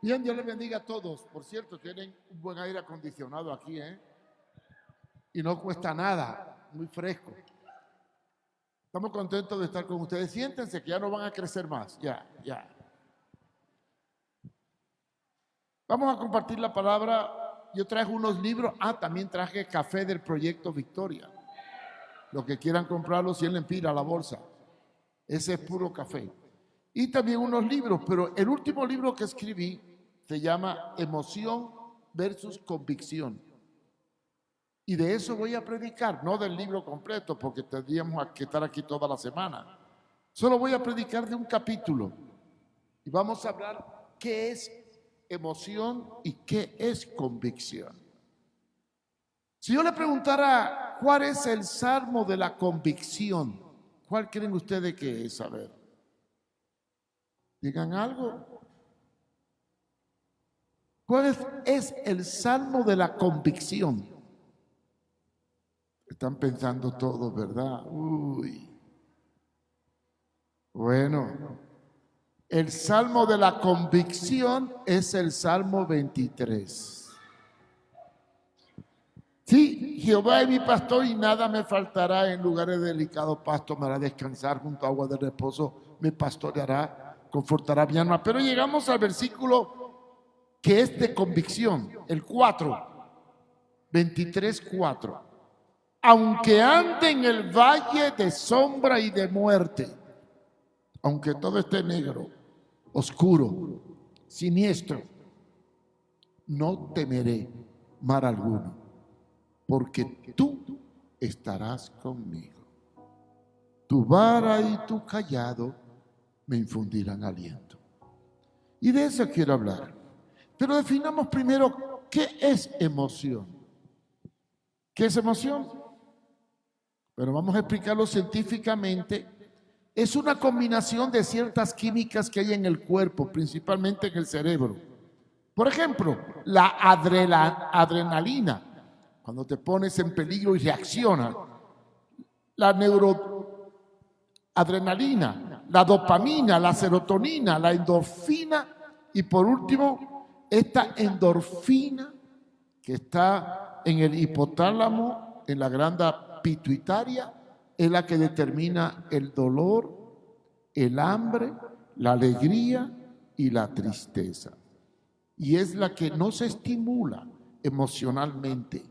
Bien, Dios les bendiga a todos. Por cierto, tienen un buen aire acondicionado aquí, ¿eh? Y no cuesta nada, muy fresco. Estamos contentos de estar con ustedes. Siéntense que ya no van a crecer más. Ya. Vamos a compartir la palabra. Yo traje unos libros. También traje café del Proyecto Victoria. Los que quieran comprarlo, 100 lempiras a la bolsa. Ese es puro café. Y también unos libros, pero el último libro que escribí se llama Emoción versus Convicción. Y de eso voy a predicar, no del libro completo, porque tendríamos que estar aquí toda la semana. Solo voy a predicar de un capítulo. Y vamos a hablar qué es emoción y qué es convicción. Si yo le preguntara cuál es el salmo de la convicción, ¿cuál creen ustedes que es? A ver, digan algo. ¿Cuál es el salmo de la convicción? Están pensando todos, ¿verdad? Bueno, el salmo de la convicción es el Salmo 23. Sí, Jehová es mi pastor y nada me faltará. En lugares delicados pastos me hará descansar, junto a agua de reposo me pastoreará, confortará mi alma. Pero llegamos al versículo que es de convicción, el 23:4. Aunque ande en el valle de sombra y de muerte, aunque todo esté negro, oscuro, siniestro, no temeré mal alguno, porque tú estarás conmigo. Tu vara y tu cayado me infundirán aliento. Y de eso quiero hablar. Pero definamos primero qué es emoción. ¿Qué es emoción? Pero vamos a explicarlo científicamente. Es una combinación de ciertas químicas que hay en el cuerpo, principalmente en el cerebro. Por ejemplo, la adrenalina, cuando te pones en peligro y reaccionas. La neuroadrenalina, la dopamina, la serotonina, la endorfina y por último, esta endorfina que está en el hipotálamo, en la glánda pituitaria, es la que determina el dolor, el hambre, la alegría y la tristeza. Y es la que nos estimula emocionalmente,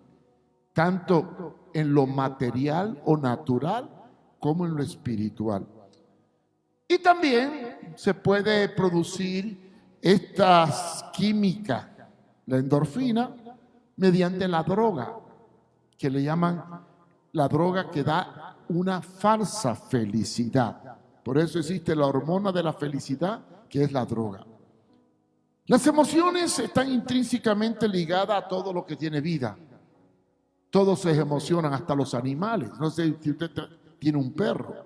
tanto en lo material o natural como en lo espiritual. Y también se puede producir estas químicas, la endorfina, mediante la droga, que le llaman la droga que da una falsa felicidad. Por eso existe la hormona de la felicidad, que es la droga. Las emociones están intrínsecamente ligadas a todo lo que tiene vida. Todos se emocionan, hasta los animales. No sé si usted tiene un perro,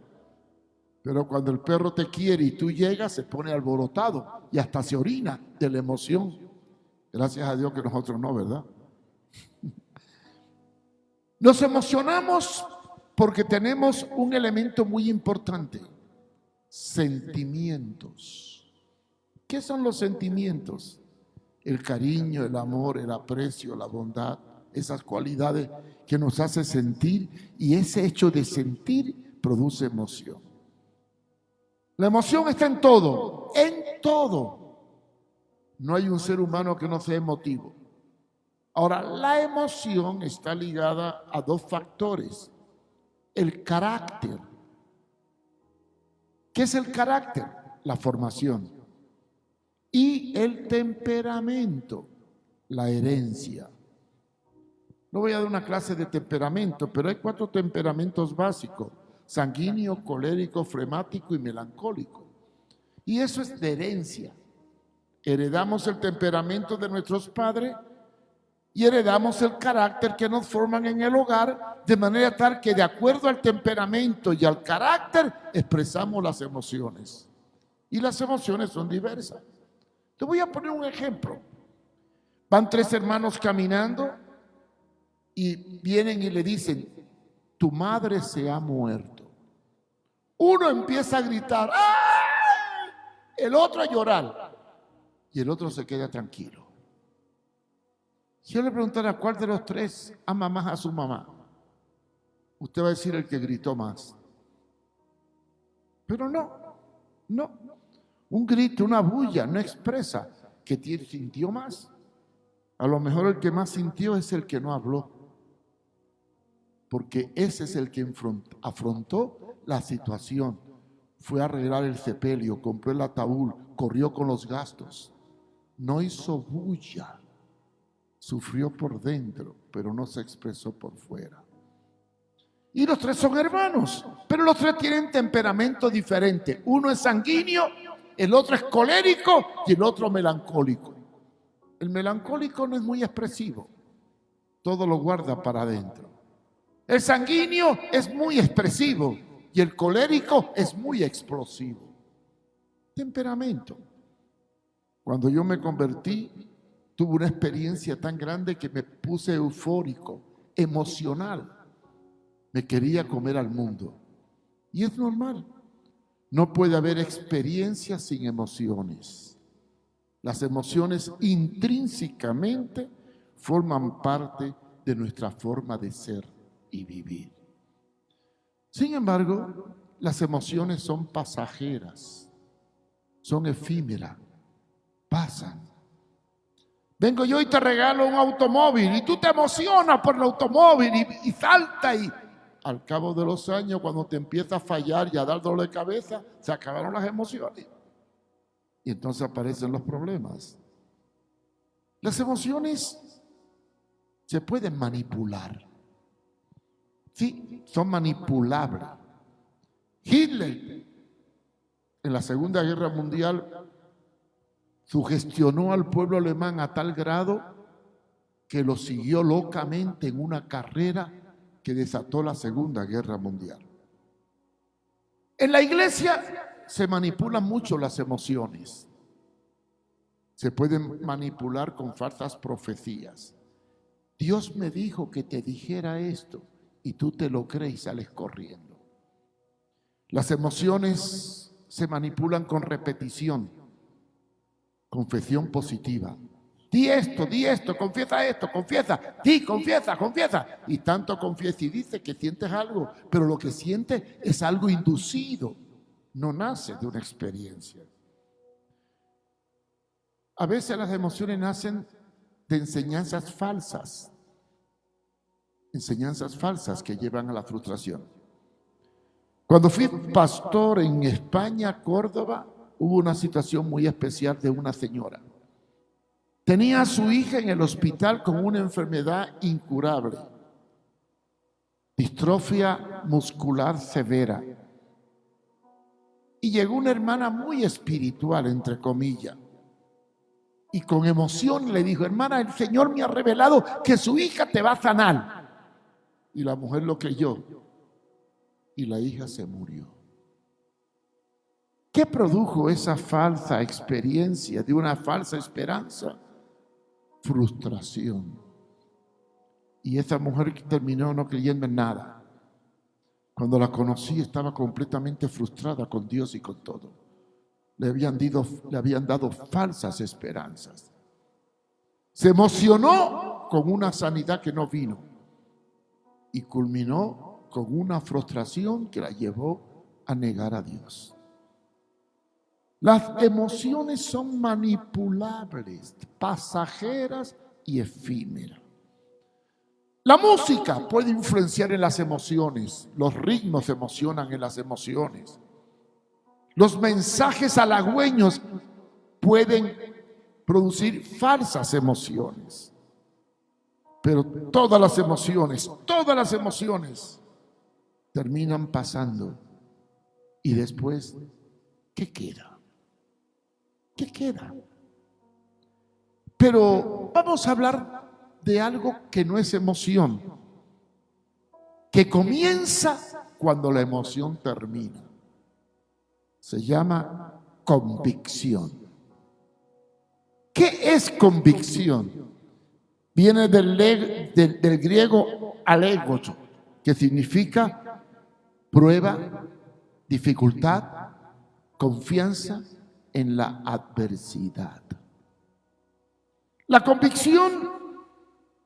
pero cuando el perro te quiere y tú llegas, se pone alborotado y hasta se orina de la emoción. Gracias a Dios que nosotros no, ¿verdad? Nos emocionamos porque tenemos un elemento muy importante: sentimientos. ¿Qué son los sentimientos? El cariño, el amor, el aprecio, la bondad, esas cualidades que nos hace sentir, y ese hecho de sentir produce emoción. La emoción está en todo, en todo. No hay un ser humano que no sea emotivo. Ahora, la emoción está ligada a dos factores: el carácter. ¿Qué es el carácter? La formación. Y el temperamento, la herencia. No voy a dar una clase de temperamento, pero hay 4 temperamentos básicos: sanguíneo, colérico, flemático y melancólico. Y eso es de herencia. Heredamos el temperamento de nuestros padres y heredamos el carácter que nos forman en el hogar, de manera tal que de acuerdo al temperamento y al carácter expresamos las emociones. Y las emociones son diversas. Te voy a poner un ejemplo. Van 3 hermanos caminando y vienen y le dicen: tu madre se ha muerto. Uno empieza a gritar, ¡ay! El otro a llorar. y el otro se queda tranquilo. Si yo le preguntara cuál de los tres ama más a su mamá, usted va a decir el que gritó más. Pero no. Un grito, una bulla no expresa que sintió más. A lo mejor el que más sintió es el que no habló, porque ese es el que afrontó la situación. Fue a arreglar el sepelio, compró el ataúd, corrió con los gastos. No hizo bulla, sufrió por dentro, pero no se expresó por fuera. Y los tres son hermanos, pero los tres tienen temperamento diferente. Uno es sanguíneo, el otro es colérico y el otro melancólico. El melancólico no es muy expresivo, todo lo guarda para adentro. El sanguíneo es muy expresivo y el colérico es muy explosivo. Temperamento. Cuando yo me convertí, tuve una experiencia tan grande que me puse eufórico, emocional. Me quería comer al mundo. Y es normal. No puede haber experiencia sin emociones. Las emociones intrínsecamente forman parte de nuestra forma de ser y vivir. Sin embargo, las emociones son pasajeras, son efímeras, pasan. Vengo yo y te regalo un automóvil y tú te emocionas por el automóvil y salta y al cabo de los años, cuando te empieza a fallar y a dar dolor de cabeza, se acabaron las emociones. Y entonces aparecen los problemas. Las emociones se pueden manipular. Sí, son manipulables. Hitler, en la Segunda Guerra Mundial, sugestionó al pueblo alemán a tal grado que lo siguió locamente en una carrera que desató la Segunda Guerra Mundial. En la iglesia se manipulan mucho las emociones. Se pueden manipular con falsas profecías. Dios me dijo que te dijera esto y tú te lo crees y sales corriendo. Las emociones se manipulan con repetición, confesión positiva. Di esto, confiesa, confiesa. Y tanto confiesa y dice que sientes algo, pero lo que sientes es algo inducido, no nace de una experiencia. A veces las emociones nacen de enseñanzas falsas que llevan a la frustración. Cuando fui pastor en España, Córdoba, hubo una situación muy especial de una señora. Tenía a su hija en el hospital con una enfermedad incurable, distrofia muscular severa. Y llegó una hermana muy espiritual, entre comillas, y con emoción le dijo: hermana, el Señor me ha revelado que su hija te va a sanar. Y la mujer lo creyó y la hija se murió. ¿Qué produjo esa falsa experiencia de una falsa esperanza? Frustración. Y esa mujer terminó no creyendo en nada. Cuando la conocí estaba completamente frustrada con Dios y con todo. Le habían dado falsas esperanzas. Se emocionó con una sanidad que no vino y culminó con una frustración que la llevó a negar a Dios. Las emociones son manipulables, pasajeras y efímeras. La música puede influenciar en las emociones, los ritmos emocionan en las emociones. Los mensajes halagüeños pueden producir falsas emociones. Pero todas las emociones terminan pasando. Y después, ¿qué queda? ¿Qué queda? Pero vamos a hablar de algo que no es emoción, que comienza cuando la emoción termina. Se llama convicción. ¿Qué es convicción? Viene del griego alegos, que significa prueba, dificultad, confianza en la adversidad. La convicción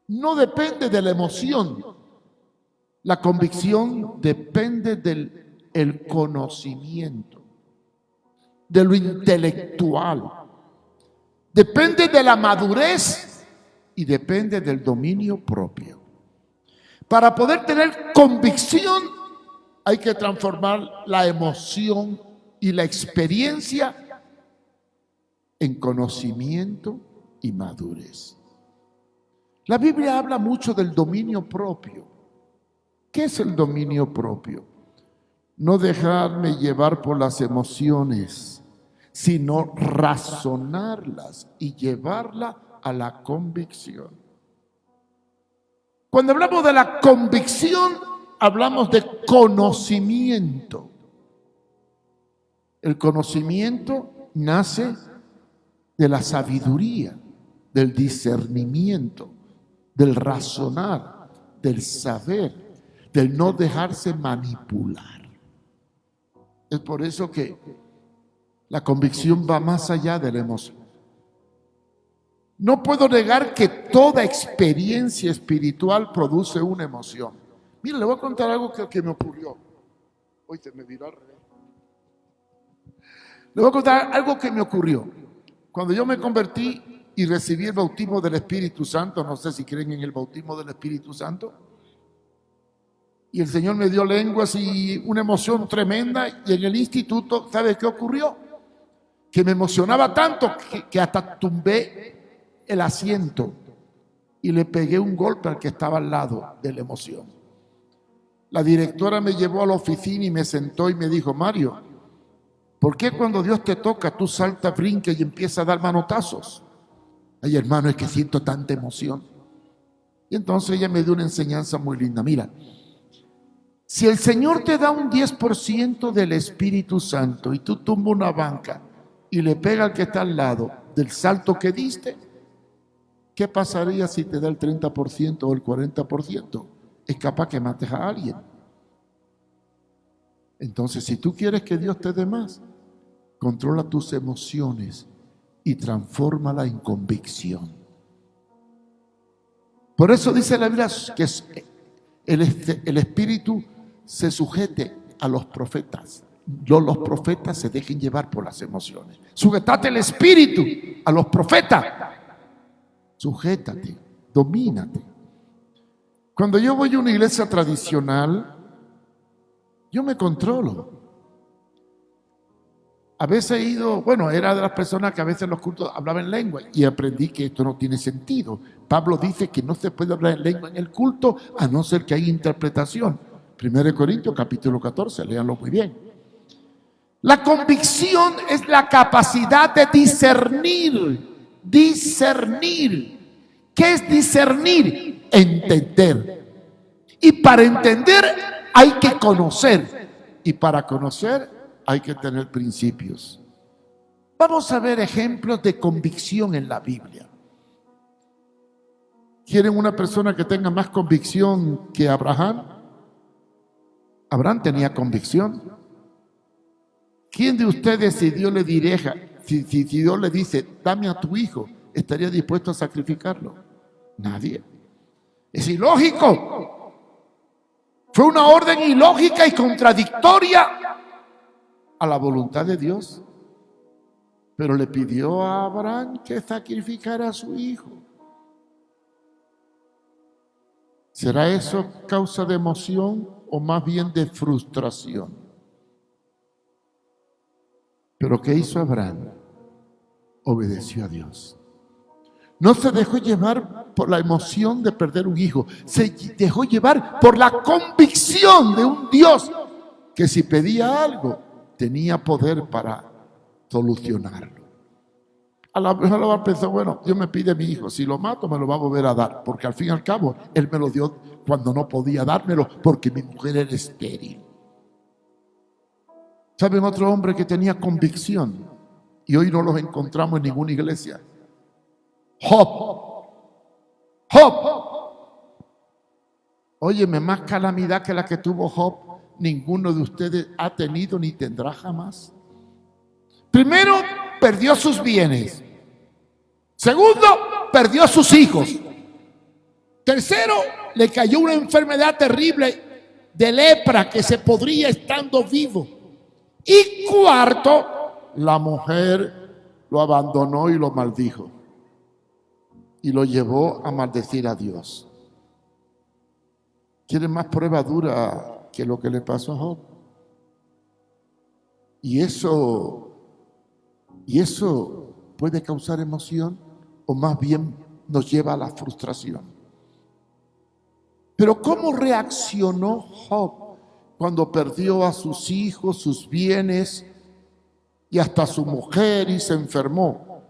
no depende de la emoción. La convicción depende del conocimiento, de lo intelectual. Depende de la madurez y depende del dominio propio. Para poder tener convicción hay que transformar la emoción y la experiencia en conocimiento y madurez. La Biblia habla mucho del dominio propio. ¿Qué es el dominio propio? No dejarme llevar por las emociones, sino razonarlas y llevarlas a la convicción. Cuando hablamos de la convicción, hablamos de conocimiento. El conocimiento nace de la sabiduría, del discernimiento, del razonar, del saber, del no dejarse manipular. Es por eso que la convicción va más allá de la emoción. No puedo negar que toda experiencia espiritual produce una emoción. Mira, le voy a contar algo que me ocurrió. Hoy se me viró al revés. Le voy a contar algo que me ocurrió. Cuando yo me convertí y recibí el bautismo del Espíritu Santo, no sé si creen en el bautismo del Espíritu Santo, y el Señor me dio lenguas y una emoción tremenda, y en el instituto, ¿sabe qué ocurrió? Que me emocionaba tanto que hasta tumbé el asiento y le pegué un golpe al que estaba al lado de la emoción. La directora me llevó a la oficina y me sentó y me dijo: Mario, ¿por qué cuando Dios te toca tú saltas, brincas y empiezas a dar manotazos? Ay, hermano, es que siento tanta emoción. Y entonces ella me dio una enseñanza muy linda. Mira, si el Señor te da un 10% del Espíritu Santo y tú tumbas una banca y le pega al que está al lado del salto que diste, ¿qué pasaría si te da el 30% o el 40%? Es capaz que mates a alguien. Entonces, si tú quieres que Dios te dé más, controla tus emociones y transfórmala en convicción. Por eso dice la Biblia que el Espíritu se sujete a los profetas. No los profetas se dejen llevar por las emociones. Sujetate el Espíritu a los profetas. Sujétate, domínate. Cuando yo voy a una iglesia tradicional, yo me controlo. A veces he ido, era de las personas que a veces en los cultos hablaban en lengua y aprendí que esto no tiene sentido. Pablo dice que no se puede hablar en lengua en el culto a no ser que haya interpretación. 1 Corintios capítulo 14, léanlo muy bien. La convicción es la capacidad de discernir. Discernir. ¿Qué es discernir? Entender. Y para entender hay que conocer. Y para conocer hay que tener principios. Vamos a ver ejemplos de convicción en la Biblia. ¿Quieren una persona que tenga más convicción que Abraham? Abraham tenía convicción. ¿Quién de ustedes, si Dios le dirija, si Dios le dice, dame a tu hijo, estaría dispuesto a sacrificarlo? Nadie. Es ilógico. Fue una orden ilógica y contradictoria a la voluntad de Dios. Pero le pidió a Abraham que sacrificara a su hijo. ¿Será eso causa de emoción o más bien de frustración? Pero ¿qué hizo Abraham? Obedeció a Dios. No se dejó llevar por la emoción de perder un hijo. Se dejó llevar por la convicción de un Dios que si pedía algo, tenía poder para solucionarlo. A lo mejor lo va a pensar, Dios me pide a mi hijo, si lo mato me lo va a volver a dar, porque al fin y al cabo, Él me lo dio cuando no podía dármelo, porque mi mujer era estéril. ¿Saben otro hombre que tenía convicción? Y hoy no los encontramos en ninguna iglesia. Job. Óyeme, más calamidad que la que tuvo Job, ninguno de ustedes ha tenido ni tendrá jamás. Primero, perdió sus bienes. Segundo, perdió a sus hijos. Tercero, le cayó una enfermedad terrible de lepra que se podría estando vivo. Y cuarto, la mujer lo abandonó y lo maldijo. Y lo llevó a maldecir a Dios. ¿Quieren más prueba dura que lo que le pasó a Job? Y eso puede causar emoción o más bien nos lleva a la frustración. Pero ¿cómo reaccionó Job cuando perdió a sus hijos, sus bienes y hasta su mujer y se enfermó?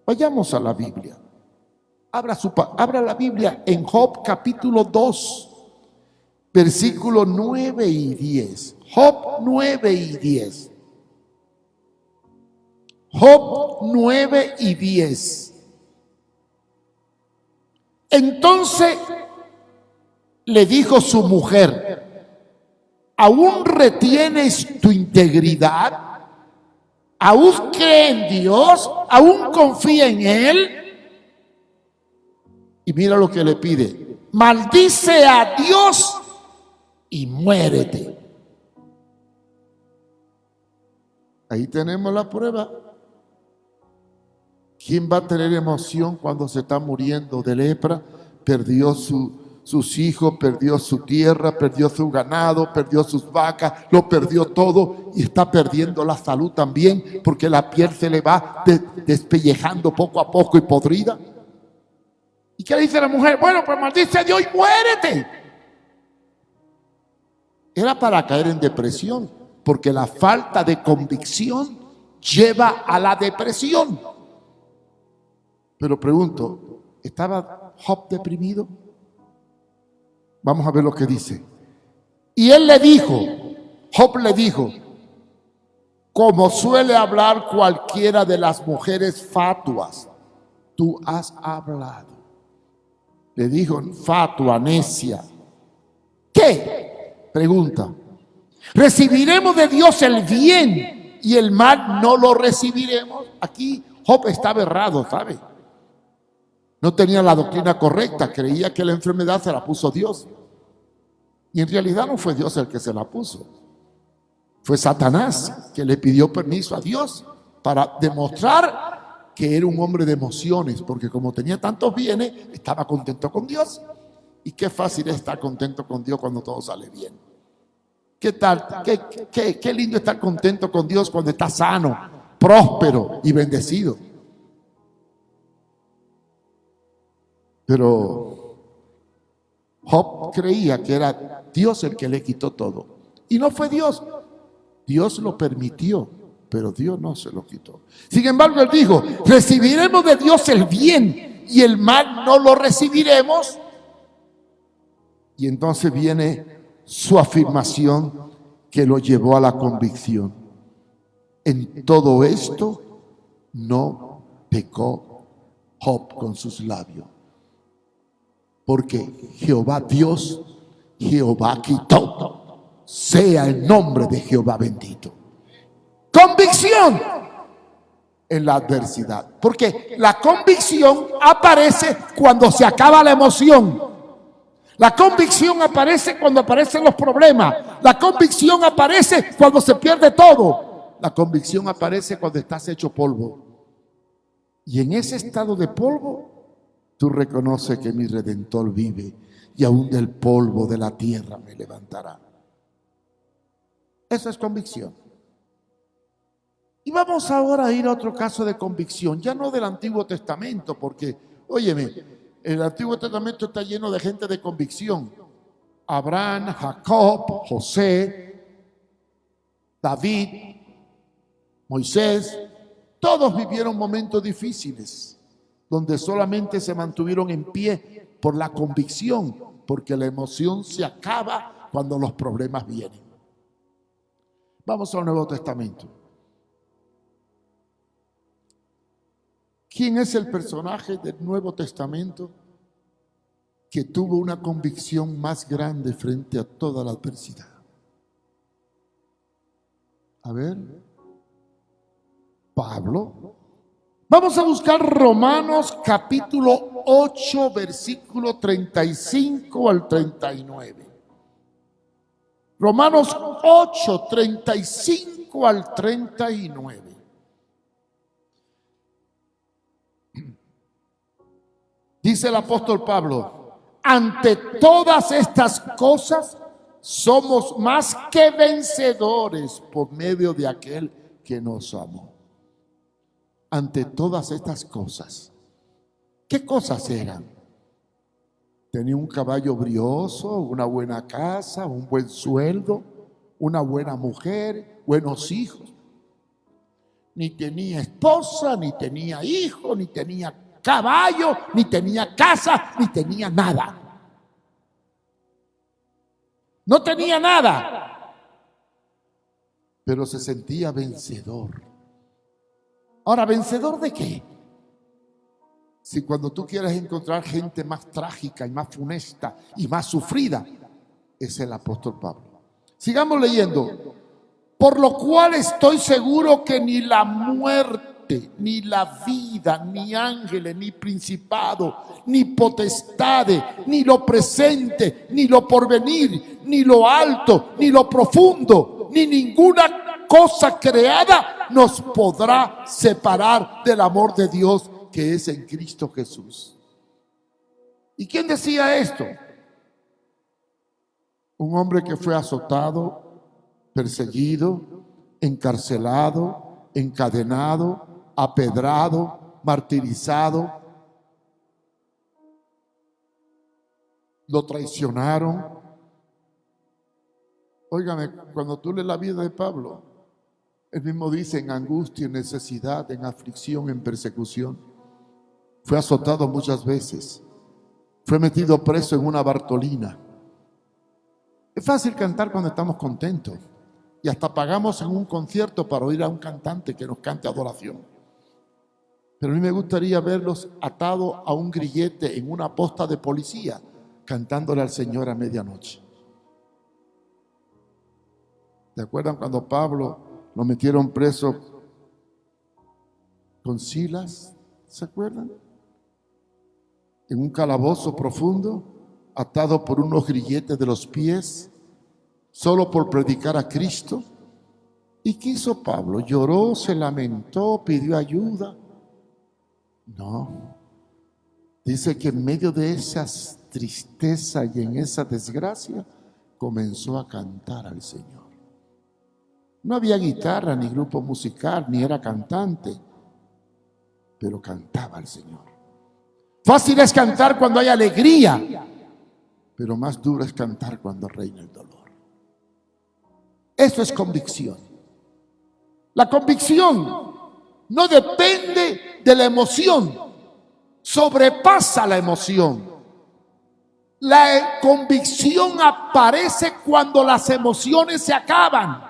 Vayamos a la Biblia. Abra la Biblia en Job capítulo 2, versículos 9 y 10. Job 9 y 10. Job 9 y 10. Entonces le dijo su mujer: ¿aún retienes tu integridad? ¿Aún cree en Dios? ¿Aún confía en Él? Y mira lo que le pide: maldice a Dios y muérete. Ahí tenemos la prueba. ¿Quién va a tener emoción cuando se está muriendo de lepra? Perdió sus hijos, perdió su tierra, perdió su ganado, perdió sus vacas, lo perdió todo y está perdiendo la salud también porque la piel se le va despellejando poco a poco y podrida. ¿Y qué dice la mujer? Bueno, pues maldice a Dios y muérete. Era para caer en depresión, porque la falta de convicción lleva a la depresión. Pero pregunto, ¿estaba Job deprimido? Vamos a ver lo que dice. Y él le dijo, Job le dijo, como suele hablar cualquiera de las mujeres fatuas, tú has hablado. Le dijo, fatua, necia. ¿Qué? Pregunta. ¿Recibiremos de Dios el bien y el mal no lo recibiremos? Aquí Job estaba errado, ¿sabe? No tenía la doctrina correcta, creía que la enfermedad se la puso Dios. Y en realidad no fue Dios el que se la puso. Fue Satanás que le pidió permiso a Dios para demostrar que era un hombre de emociones, porque como tenía tantos bienes, estaba contento con Dios. Y qué fácil es estar contento con Dios cuando todo sale bien. ¿Qué tal? Qué lindo estar contento con Dios cuando está sano, próspero y bendecido. Pero Job creía que era Dios el que le quitó todo. Y no fue Dios. Dios lo permitió, pero Dios no se lo quitó. Sin embargo, él dijo, recibiremos de Dios el bien y el mal no lo recibiremos. Y entonces viene su afirmación que lo llevó a la convicción. En todo esto no pecó Job con sus labios. Porque Jehová Dios, Jehová quitó. Sea el nombre de Jehová bendito. Convicción en la adversidad. Porque la convicción aparece cuando se acaba la emoción. La convicción aparece cuando aparecen los problemas. La convicción aparece cuando se pierde todo. La convicción aparece cuando estás hecho polvo. Y en ese estado de polvo, tú reconoces que mi Redentor vive y aún del polvo de la tierra me levantará. Eso es convicción. Y vamos ahora a ir a otro caso de convicción, ya no del Antiguo Testamento, porque, óyeme, el Antiguo Testamento está lleno de gente de convicción. Abraham, Jacob, José, David, Moisés, todos vivieron momentos difíciles, donde solamente se mantuvieron en pie por la convicción, porque la emoción se acaba cuando los problemas vienen. Vamos al Nuevo Testamento. ¿Quién es el personaje del Nuevo Testamento que tuvo una convicción más grande frente a toda la adversidad? A ver, Pablo. Vamos a buscar Romanos capítulo 8, versículo 35 al 39. Romanos 8, 35 al 39. Dice el apóstol Pablo: ante todas estas cosas somos más que vencedores por medio de aquel que nos amó. Ante todas estas cosas. ¿Qué cosas eran? Tenía un caballo brioso, una buena casa, un buen sueldo, una buena mujer, buenos hijos. Ni tenía esposa, ni tenía hijo, ni tenía caballo, ni tenía casa, ni tenía nada. No tenía nada, pero se sentía vencedor. Ahora, ¿vencedor de qué? Si cuando tú quieres encontrar gente más trágica y más funesta y más sufrida, es el apóstol Pablo. Sigamos leyendo. Por lo cual estoy seguro que ni la muerte, ni la vida, ni ángeles, ni principado, ni potestades, ni lo presente, ni lo porvenir, ni lo alto, ni lo profundo, ni ninguna cosa creada nos podrá separar del amor de Dios que es en Cristo Jesús. ¿Y quién decía esto? Un hombre que fue azotado, perseguido, encarcelado, encadenado, apedrado, martirizado. Lo traicionaron. Óigame, cuando tú lees la vida de Pablo, él mismo dice: en angustia, en necesidad, en aflicción, en persecución. Fue azotado muchas veces. Fue metido preso en una Bartolina. Es fácil cantar cuando estamos contentos. Y hasta pagamos en un concierto para oír a un cantante que nos cante adoración. Pero a mí me gustaría verlos atados a un grillete en una posta de policía, cantándole al Señor a medianoche. ¿Se acuerdan cuando Pablo lo metieron preso con Silas? ¿Se acuerdan? En un calabozo profundo, atado por unos grilletes de los pies, solo por predicar a Cristo. ¿Y qué hizo Pablo? ¿Lloró, se lamentó, pidió ayuda? No. Dice que en medio de esa tristeza y en esa desgracia, comenzó a cantar al Señor. No había guitarra, ni grupo musical, ni era cantante, pero cantaba al Señor. Fácil es cantar cuando hay alegría, pero más duro es cantar cuando reina el dolor. Eso es convicción. La convicción no depende de la emoción, sobrepasa la emoción. La convicción aparece cuando las emociones se acaban.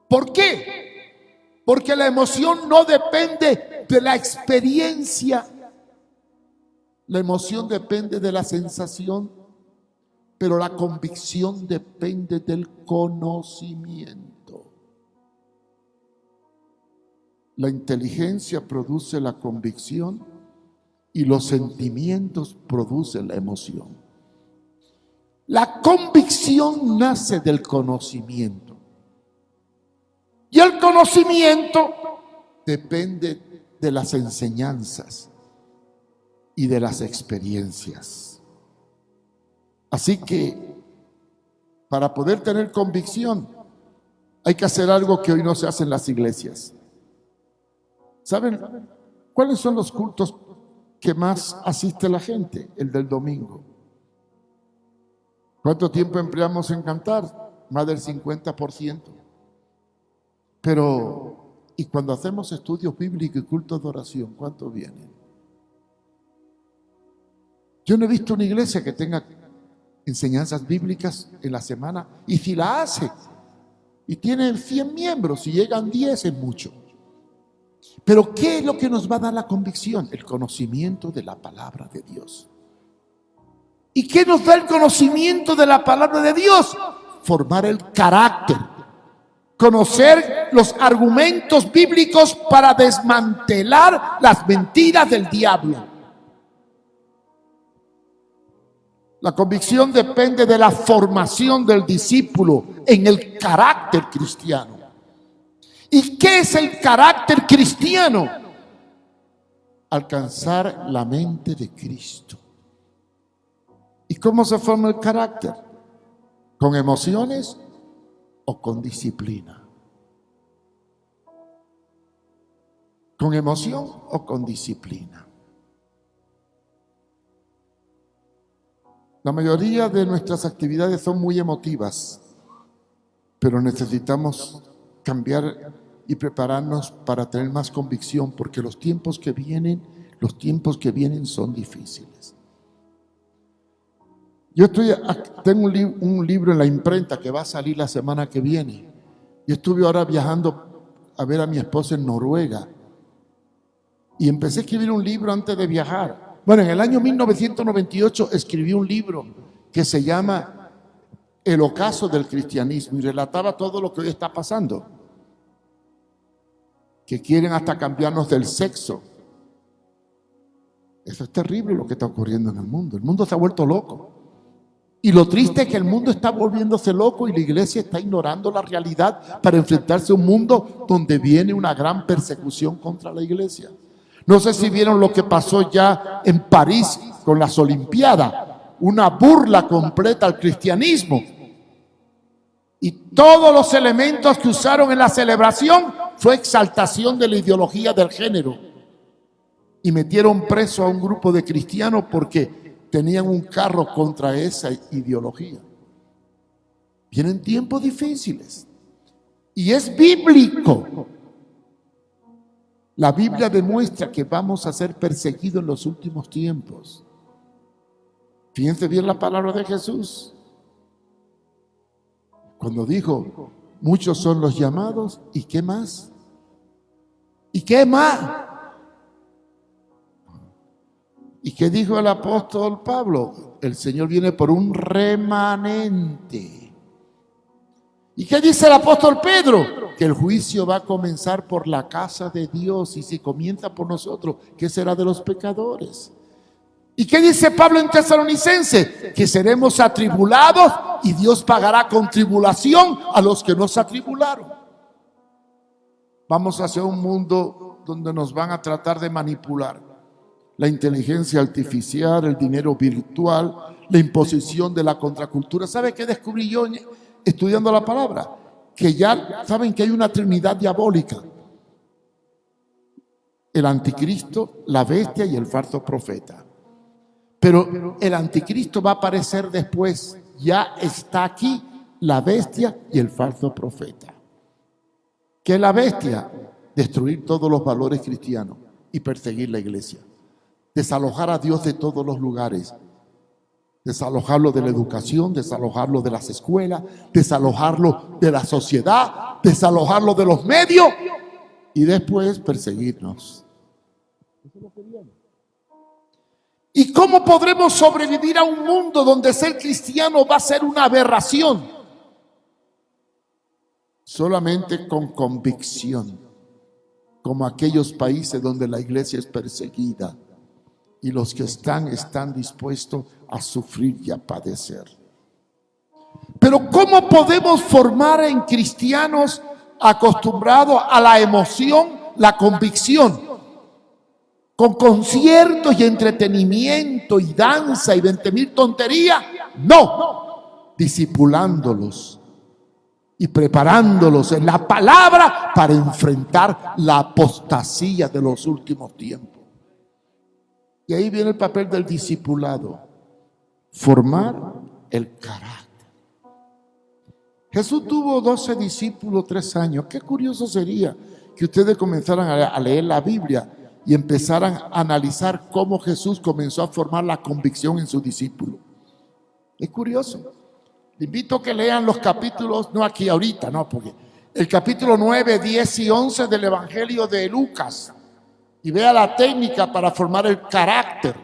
¿Por qué? Porque la emoción no depende de la experiencia. La emoción depende de la sensación, pero la convicción depende del conocimiento. La inteligencia produce la convicción y los sentimientos producen la emoción. La convicción nace del conocimiento y el conocimiento depende de las enseñanzas y de las experiencias. Así que para poder tener convicción hay que hacer algo que hoy no se hace en las iglesias. ¿Saben cuáles son los cultos que más asiste la gente? El del domingo. ¿Cuánto tiempo empleamos en cantar? Más del 50%. Pero, y cuando hacemos estudios bíblicos y cultos de oración, ¿cuántos vienen? Yo no he visto una iglesia que tenga enseñanzas bíblicas en la semana, y si la hace y tiene 100 miembros y llegan 10 es mucho. Pero ¿qué es lo que nos va a dar la convicción? El conocimiento de la palabra de Dios. ¿Y qué nos da el conocimiento de la palabra de Dios? Formar el carácter. Conocer los argumentos bíblicos para desmantelar las mentiras del diablo. La convicción depende de la formación del discípulo en el carácter cristiano. ¿Y qué es el carácter cristiano? Alcanzar la mente de Cristo. ¿Y cómo se forma el carácter? ¿Con emociones o con disciplina? ¿Con emoción o con disciplina? La mayoría de nuestras actividades son muy emotivas, pero necesitamos cambiar y prepararnos para tener más convicción, porque los tiempos que vienen son difíciles. Yo tengo un libro en la imprenta que va a salir la semana que viene. Yo estuve ahora viajando a ver a mi esposa en Noruega y empecé a escribir un libro antes de viajar. Bueno, en el año 1998 escribí un libro que se llama El ocaso del cristianismo y relataba todo lo que hoy está pasando, que quieren hasta cambiarnos del sexo. Eso es terrible lo que está ocurriendo en el mundo. El mundo se ha vuelto loco. Y lo triste es que el mundo está volviéndose loco y la iglesia está ignorando la realidad para enfrentarse a un mundo donde viene una gran persecución contra la iglesia. No sé si vieron lo que pasó ya en París con las Olimpiadas, una burla completa al cristianismo. Y todos los elementos que usaron en la celebración fue exaltación de la ideología del género. Y metieron preso a un grupo de cristianos porque tenían un carro contra esa ideología. Vienen tiempos difíciles. Y es bíblico. La Biblia demuestra que vamos a ser perseguidos en los últimos tiempos. Fíjense bien la palabra de Jesús. Cuando dijo, muchos son los llamados, ¿y qué más? ¿Y qué más? ¿Y qué dijo el apóstol Pablo? El Señor viene por un remanente. ¿Y qué dice el apóstol Pedro? Que el juicio va a comenzar por la casa de Dios, y si comienza por nosotros, ¿qué será de los pecadores? ¿Y qué dice Pablo en Tesalonicense? Que seremos atribulados y Dios pagará con tribulación a los que nos atribularon. Vamos hacia un mundo donde nos van a tratar de manipular. La inteligencia artificial, el dinero virtual, la imposición de la contracultura. ¿Sabe qué descubrí yo estudiando la palabra? Que ya saben que hay una trinidad diabólica: el anticristo, la bestia y el falso profeta. Pero el anticristo va a aparecer después. Ya está aquí la bestia y el falso profeta. ¿Qué es la bestia? Destruir todos los valores cristianos y perseguir la iglesia. Desalojar a Dios de todos los lugares. Desalojarlo de la educación, desalojarlo de las escuelas, desalojarlo de la sociedad, desalojarlo de los medios y después perseguirnos. ¿Y cómo podremos sobrevivir a un mundo donde ser cristiano va a ser una aberración? Solamente con convicción, como aquellos países donde la iglesia es perseguida y los que están dispuestos a sufrir y a padecer. Pero ¿cómo podemos formar en cristianos acostumbrados a la emoción, la convicción? ¿Con conciertos y entretenimiento y danza y 20,000 tonterías? No, discipulándolos y preparándolos en la palabra para enfrentar la apostasía de los últimos tiempos. Y ahí viene el papel del discipulado: formar el carácter. Jesús tuvo 12 discípulos, 3 años. Qué curioso sería que ustedes comenzaran a leer la Biblia y empezaran a analizar cómo Jesús comenzó a formar la convicción en sus discípulos. Es curioso. Le invito a que lean los capítulos, no aquí ahorita, no, porque el capítulo 9, 10 y 11 del Evangelio de Lucas, y vea la técnica para formar el carácter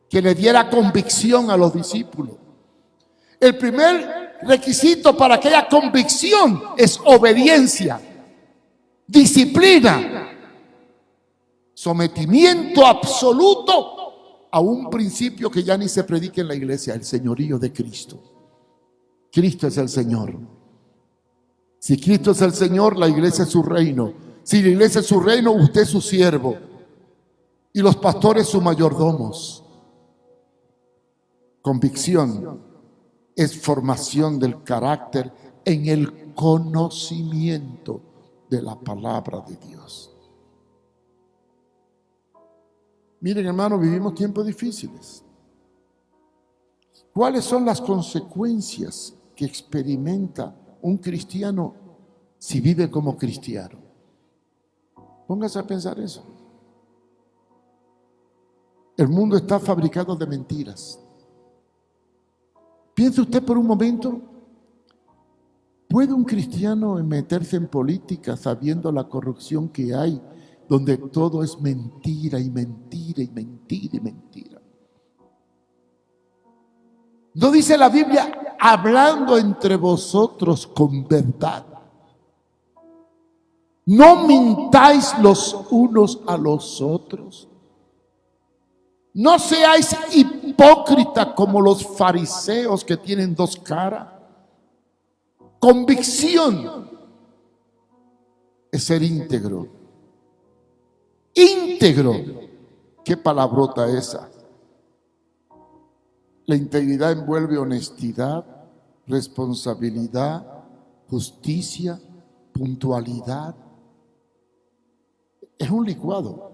que le diera convicción a los discípulos. El primer requisito para que haya convicción es obediencia, disciplina, sometimiento absoluto a un principio que ya ni se predica en la iglesia, el señorío de Cristo. Cristo es el Señor. Si Cristo es el Señor, la iglesia es su reino. Si la iglesia es su reino, usted es su siervo. Y los pastores sus mayordomos. Convicción es formación del carácter en el conocimiento de la palabra de Dios. Miren, hermanos, vivimos tiempos difíciles. ¿Cuáles son las consecuencias que experimenta un cristiano si vive como cristiano? Póngase a pensar eso. El mundo está fabricado de mentiras. Piense usted por un momento, ¿puede un cristiano meterse en política sabiendo la corrupción que hay, donde todo es mentira y mentira y mentira y mentira? ¿No dice la Biblia, hablando entre vosotros con verdad? No mintáis los unos a los otros. No seáis hipócritas como los fariseos que tienen dos caras. Convicción es ser íntegro. Íntegro. ¿Qué palabrota esa? La integridad envuelve honestidad, responsabilidad, justicia, puntualidad. Es un licuado.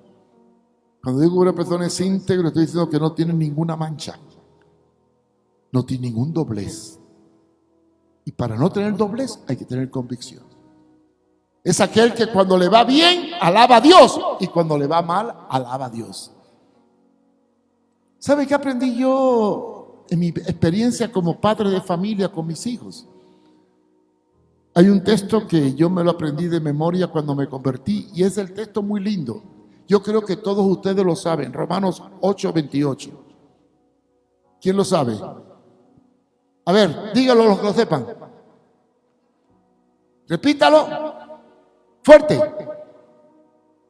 Cuando digo que una persona es íntegra, estoy diciendo que no tiene ninguna mancha, no tiene ningún doblez. Y para no tener doblez hay que tener convicción. Es aquel que cuando le va bien, alaba a Dios, y cuando le va mal, alaba a Dios. ¿Sabe qué aprendí yo en mi experiencia como padre de familia con mis hijos? Hay un texto que yo me lo aprendí de memoria cuando me convertí, y es el texto muy lindo. Yo creo que todos ustedes lo saben, Romanos 8:28. ¿Quién lo sabe? A ver, dígalo los que lo sepan. Repítalo fuerte.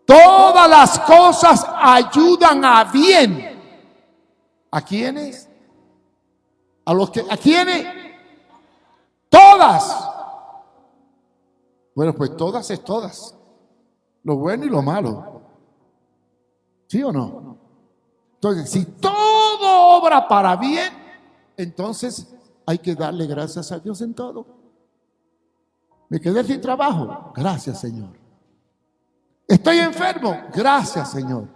Todas las cosas ayudan a bien. ¿A quiénes? ¿A quiénes? Todas. Bueno, pues todas es todas. Lo bueno y lo malo. ¿Sí o no? Entonces, si todo obra para bien, entonces hay que darle gracias a Dios en todo. Me quedé sin trabajo, gracias Señor. Estoy enfermo, gracias Señor.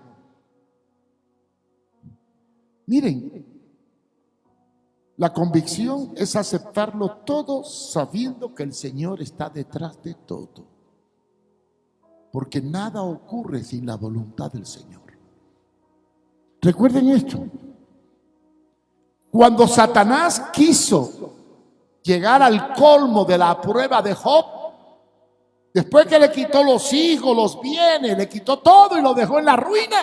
Miren, la convicción es aceptarlo todo sabiendo que el Señor está detrás de todo. Porque nada ocurre sin la voluntad del Señor. Recuerden esto. Cuando Satanás quiso llegar al colmo de la prueba de Job, después que le quitó los hijos, los bienes, le quitó todo y lo dejó en la ruina,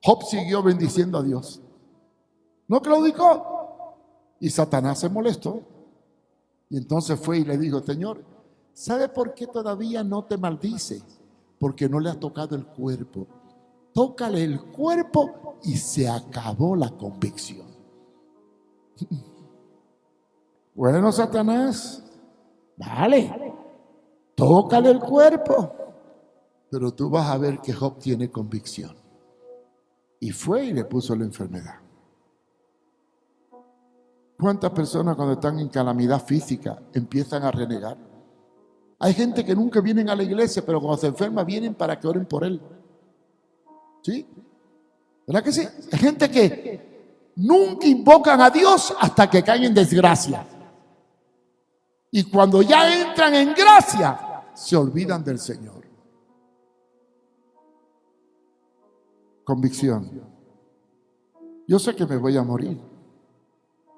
Job siguió bendiciendo a Dios. ¿No claudicó? Y Satanás se molestó. Y entonces fue y le dijo: Señor, ¿sabe por qué todavía no te maldice? Porque no le has tocado el cuerpo. Tócale el cuerpo y se acabó la convicción. Bueno, Satanás, vale, tócale el cuerpo, pero tú vas a ver que Job tiene convicción. Y fue y le puso la enfermedad. ¿Cuántas personas cuando están en calamidad física empiezan a renegar? Hay gente que nunca vienen a la iglesia, pero cuando se enferma vienen para que oren por él. ¿Sí? ¿Verdad que sí? Hay gente que nunca invocan a Dios hasta que caen en desgracia. Y cuando ya entran en gracia, se olvidan del Señor. Convicción. Yo sé que me voy a morir.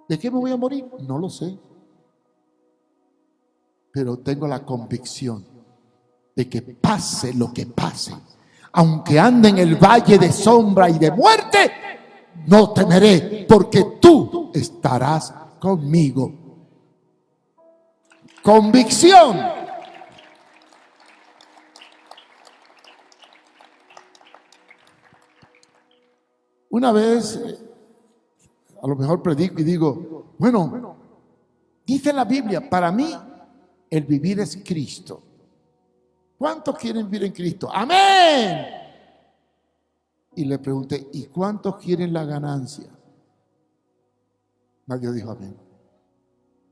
¿De qué me voy a morir? No lo sé. Pero tengo la convicción de que pase lo que pase, aunque ande en el valle de sombra y de muerte, no temeré, porque tú estarás conmigo. convicción. Una vez, a lo mejor predico y digo, bueno, dice la Biblia, para mí el vivir es Cristo. ¿Cuántos quieren vivir en Cristo? ¡Amén! Y le pregunté, ¿y cuántos quieren la ganancia? Nadie dijo amén.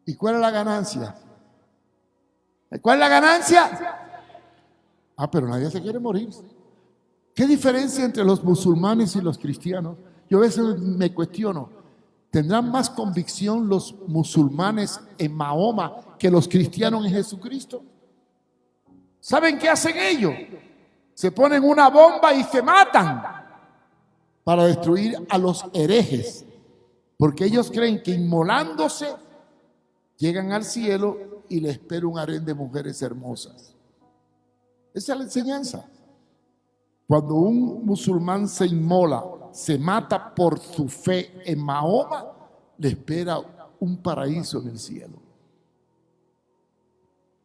¿Y cuál es la ganancia? ¿Cuál es la ganancia? Ah, pero nadie se quiere morir. ¿Qué diferencia entre los musulmanes y los cristianos? Yo a veces me cuestiono, ¿tendrán más convicción los musulmanes en Mahoma que los cristianos en Jesucristo? ¿Saben qué hacen ellos? Se ponen una bomba y se matan para destruir a los herejes, porque ellos creen que inmolándose llegan al cielo y les espera un harén de mujeres hermosas. Esa es la enseñanza. Cuando un musulmán se inmola, se mata por su fe en Mahoma, le espera un paraíso en el cielo.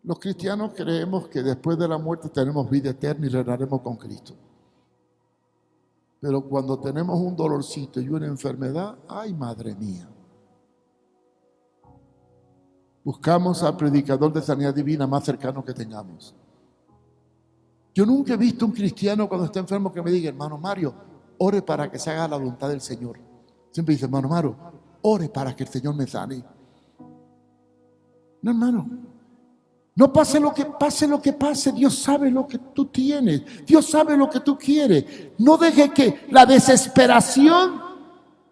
Los cristianos creemos que después de la muerte tenemos vida eterna y reinaremos con Cristo. Pero cuando tenemos un dolorcito y una enfermedad, ¡ay, madre mía! Buscamos al predicador de sanidad divina más cercano que tengamos. Yo nunca he visto un cristiano cuando está enfermo que me diga, hermano Mario, ore para que se haga la voluntad del Señor. Siempre dice, hermano Mario, ore para que el Señor me sane. No, hermano. No pase lo que pase, Dios sabe lo que tú tienes, Dios sabe lo que tú quieres. No deje que la desesperación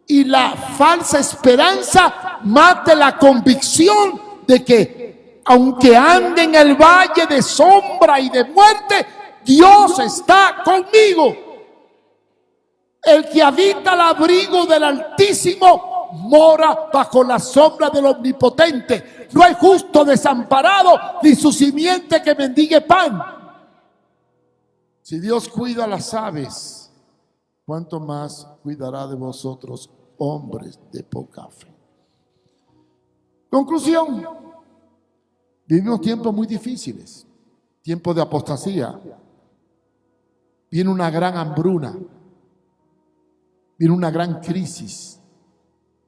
y la falsa esperanza mate la convicción de que aunque ande en el valle de sombra y de muerte, Dios está conmigo. El que habita al abrigo del Altísimo mora bajo la sombra del Omnipotente. No hay justo desamparado, ni su simiente que mendigue pan. Si Dios cuida a las aves, ¿cuánto más cuidará de vosotros, hombres de poca fe? Conclusión. Vivimos tiempos muy difíciles, tiempos de apostasía. Viene una gran hambruna, viene una gran crisis,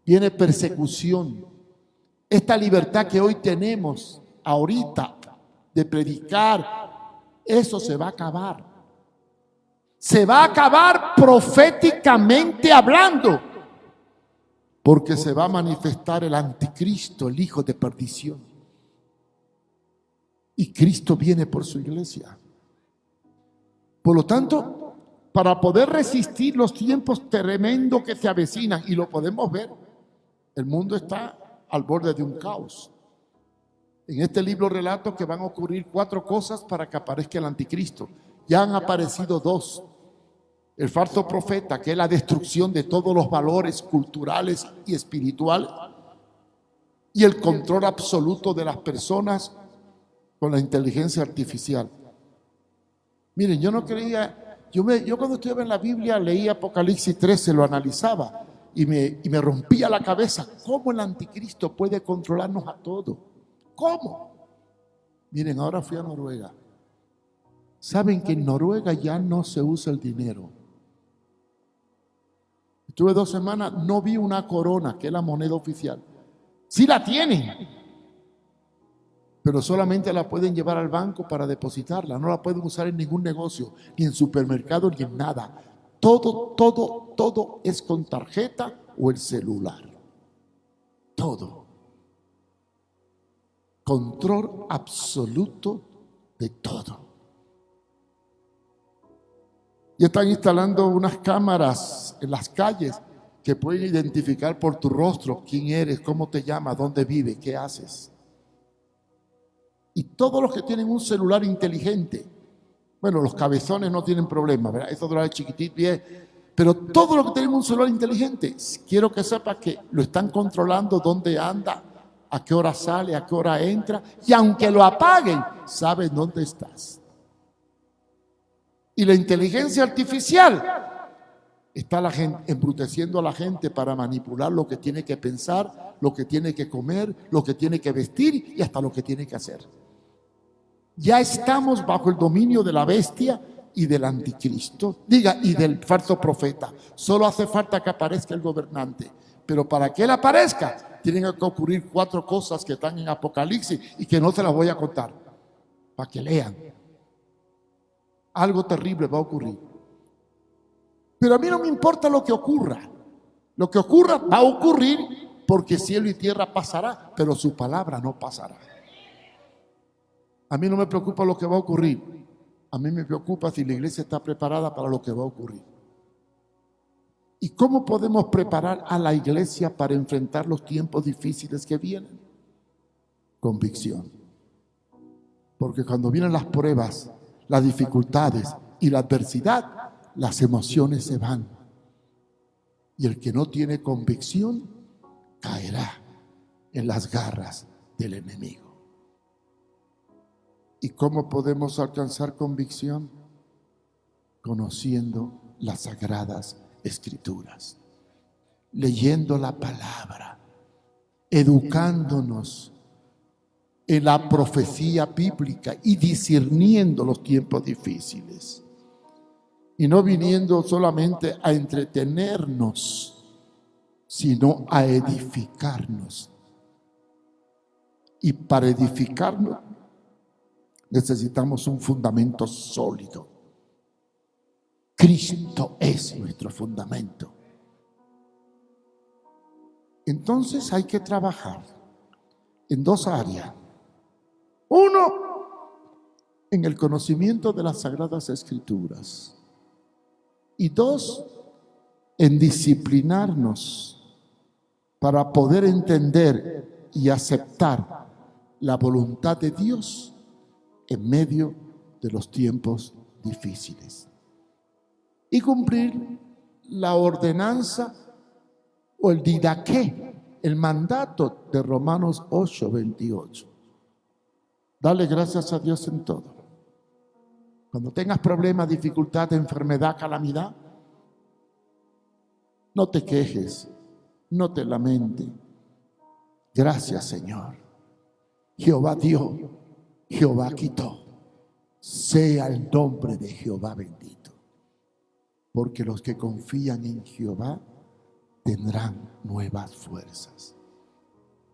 viene persecución. Esta libertad que hoy tenemos ahorita de predicar, eso se va a acabar. Se va a acabar proféticamente hablando, porque se va a manifestar el anticristo, el hijo de perdición. Y Cristo viene por su iglesia. Por lo tanto, para poder resistir los tiempos tremendos que se avecinan, y lo podemos ver, el mundo está al borde de un caos. En este libro relato que van a ocurrir 4 cosas para que aparezca el anticristo. Ya han aparecido 2. El falso profeta, que es la destrucción de todos los valores culturales y espirituales, y el control absoluto de las personas con la inteligencia artificial. Miren, yo no creía, yo cuando estudiaba en la Biblia leía Apocalipsis 13, lo analizaba y me rompía la cabeza. ¿Cómo el anticristo puede controlarnos a todos? ¿Cómo? Miren, ahora fui a Noruega. ¿Saben que en Noruega ya no se usa el dinero? Estuve 2 semanas, no vi una corona, que es la moneda oficial. Sí la tienen, pero solamente la pueden llevar al banco para depositarla. No la pueden usar en ningún negocio, ni en supermercado, ni en nada. Todo es con tarjeta o el celular. Todo. Control absoluto de todo. Y están instalando unas cámaras en las calles que pueden identificar por tu rostro quién eres, cómo te llamas, dónde vives, qué haces. Y todos los que tienen un celular inteligente, bueno, los cabezones no tienen problema, ¿verdad? Esos celulares chiquititos, bien, pero todos los que tienen un celular inteligente, quiero que sepas que lo están controlando, dónde anda, a qué hora sale, a qué hora entra, y aunque lo apaguen, saben dónde estás. Y la inteligencia artificial Está la gente embruteciendo a la gente para manipular lo que tiene que pensar, lo que tiene que comer, lo que tiene que vestir y hasta lo que tiene que hacer. Ya estamos bajo el dominio de la bestia y del anticristo. Diga, y del falso profeta. Solo hace falta que aparezca el gobernante. Pero para que él aparezca, tienen que ocurrir 4 cosas que están en Apocalipsis y que no se las voy a contar. Para que lean. Algo terrible va a ocurrir. Pero a mí no me importa lo que ocurra. Lo que ocurra va a ocurrir porque cielo y tierra pasará, pero su palabra no pasará. A mí no me preocupa lo que va a ocurrir. A mí me preocupa si la iglesia está preparada para lo que va a ocurrir. ¿Y cómo podemos preparar a la iglesia para enfrentar los tiempos difíciles que vienen? Convicción. Porque cuando vienen las pruebas, las dificultades y la adversidad, las emociones se van. Y el que no tiene convicción caerá en las garras del enemigo. ¿Y cómo podemos alcanzar convicción? Conociendo las sagradas escrituras, leyendo la palabra, educándonos en la profecía bíblica y discerniendo los tiempos difíciles. Y no viniendo solamente a entretenernos, sino a edificarnos. Y para edificarnos necesitamos un fundamento sólido. Cristo es nuestro fundamento. Entonces hay que trabajar en 2 áreas. 1, en el conocimiento de las Sagradas Escrituras. Y 2, en disciplinarnos para poder entender y aceptar la voluntad de Dios en medio de los tiempos difíciles. Y cumplir la ordenanza o el didaqué, el mandato de Romanos 8:28. Dale gracias a Dios en todo. Cuando tengas problemas, dificultad, enfermedad, calamidad, no te quejes, no te lamentes. Gracias, Señor. Jehová dio, Jehová quitó. Sea el nombre de Jehová bendito. Porque los que confían en Jehová tendrán nuevas fuerzas.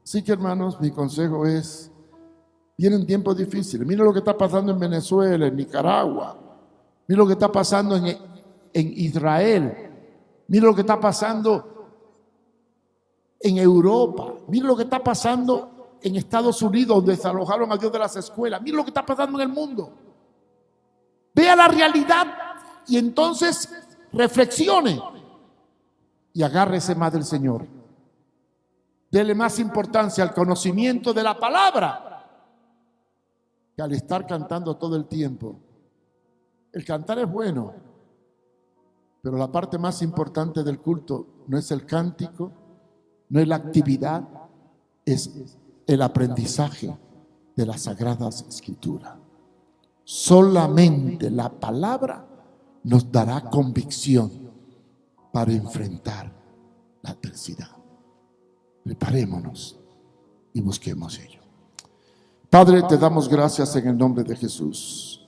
Así que, hermanos, mi consejo es: vienen tiempos difíciles. Mira lo que está pasando en Venezuela, en Nicaragua. Mira lo que está pasando en Israel. Mira lo que está pasando en Europa. Mira lo que está pasando en Estados Unidos, donde desalojaron a Dios de las escuelas. Mira lo que está pasando en el mundo. Vea la realidad y entonces reflexione y agárrese más del Señor. Dele más importancia al conocimiento de la palabra que al estar cantando todo el tiempo. El cantar es bueno, pero la parte más importante del culto no es el cántico, no es la actividad, es el aprendizaje de las Sagradas Escrituras. Solamente la palabra nos dará convicción para enfrentar la adversidad. Preparémonos y busquemos ello. Padre, te damos gracias en el nombre de Jesús.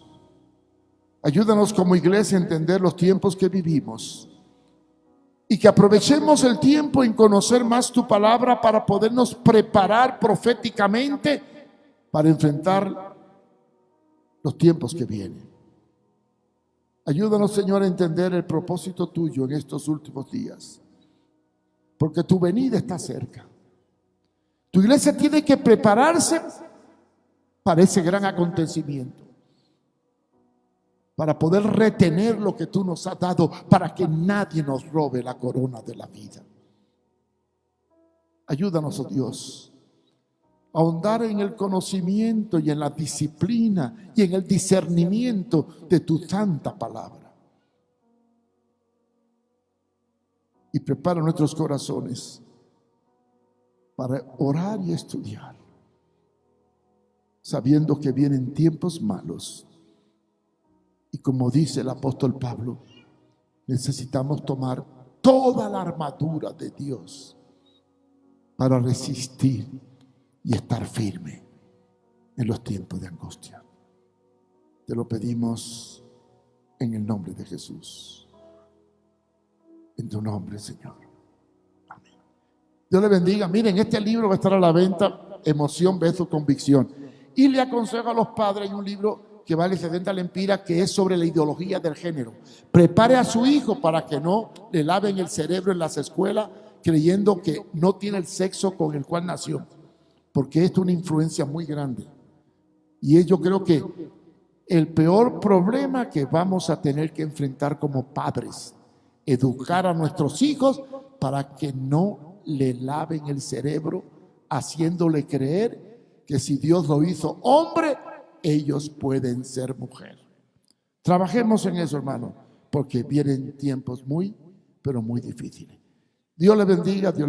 Ayúdanos como iglesia a entender los tiempos que vivimos y que aprovechemos el tiempo en conocer más tu palabra para podernos preparar proféticamente para enfrentar los tiempos que vienen. Ayúdanos, Señor, a entender el propósito tuyo en estos últimos días, porque tu venida está cerca. Tu iglesia tiene que prepararse para ese gran acontecimiento, para poder retener lo que tú nos has dado, para que nadie nos robe la corona de la vida. Ayúdanos, oh Dios, a ahondar en el conocimiento y en la disciplina y en el discernimiento de tu santa palabra. Y prepara nuestros corazones para orar y estudiar, sabiendo que vienen tiempos malos. Y como dice el apóstol Pablo, necesitamos tomar toda la armadura de Dios para resistir y estar firme en los tiempos de angustia. Te lo pedimos en el nombre de Jesús. En tu nombre, Señor. Amén. Dios le bendiga. Miren, este libro va a estar a la venta, Emoción versus Convicción. Y le aconsejo a los padres, hay un libro que vale 70 lempiras que es sobre la ideología del género. Prepare a su hijo para que no le laven el cerebro en las escuelas creyendo que no tiene el sexo con el cual nació, porque esto es una influencia muy grande. Y yo creo que el peor problema que vamos a tener que enfrentar como padres, educar a nuestros hijos para que no le laven el cerebro, haciéndole creer que si Dios lo hizo hombre, ellos pueden ser mujer. Trabajemos en eso, hermano, porque vienen tiempos muy, pero muy difíciles. Dios le bendiga, Dios le